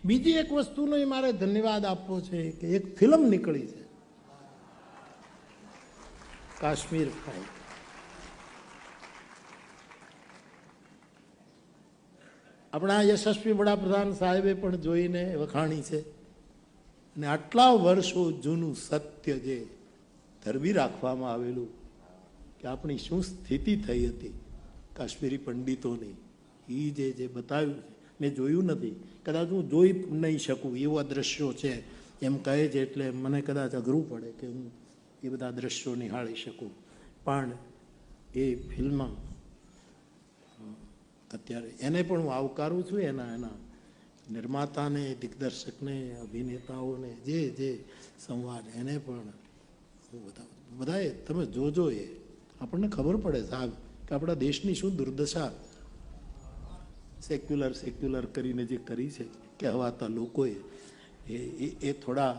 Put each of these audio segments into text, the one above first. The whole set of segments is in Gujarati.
બીજી એક વસ્તુનો મારે ધન્યવાદ આપવો છે કે એક ફિલ્મ નીકળી છે કાશ્મીર ફાઇલ. આપણા યશસ્વી વડાપ્રધાન સાહેબે પણ જોઈને વખાણી છે અને આટલા વર્ષો જૂનું સત્ય જે ધરબી રાખવામાં આવેલું કે આપણી શું સ્થિતિ થઈ હતી કાશ્મીરી પંડિતોની, એ જે બતાવ્યું છે મેં જોયું નથી, કદાચ હું જોઈ નહીં શકું એવા દ્રશ્યો છે એમ કહે છે, એટલે મને કદાચ અઘરું પડે કે હું એ બધા દ્રશ્યો નિહાળી શકું. પણ એ ફિલ્મ અત્યારે એને પણ હું આવકારું છું, એના નિર્માતાને, દિગ્દર્શકને, અભિનેતાઓને, જે સંવાદ એને પણ હું બધાએ તમે જોજો, એ આપણને ખબર પડે સાહેબ કે આપણા દેશની શું દુર્દશા સેક્યુલર કરીને જે કરી છે કહેવાતા લોકોએ એ થોડા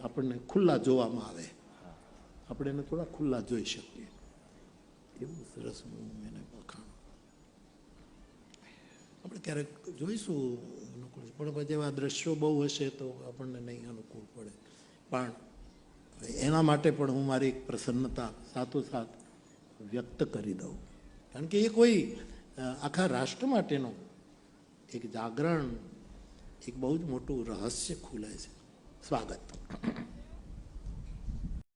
આપણને ખુલ્લા જોવામાં આવે, આપણે એને થોડા ખુલ્લા જોઈ શકીએ એવું સરસ હું એને વખાણ. આપણે ક્યારેક જોઈશું અનુકૂળ, પણ પછી એવા દ્રશ્યો બહુ હશે તો આપણને નહીં અનુકૂળ પડે. પણ એના માટે પણ હું મારી એક પ્રસન્નતા સાથોસાથ વ્યક્ત કરી દઉં, કારણ કે એ કોઈ આખા રાષ્ટ્ર માટેનો એક જાગરણ, એક બહુ જ મોટું રહસ્ય ખુલે છે. સ્વાગત.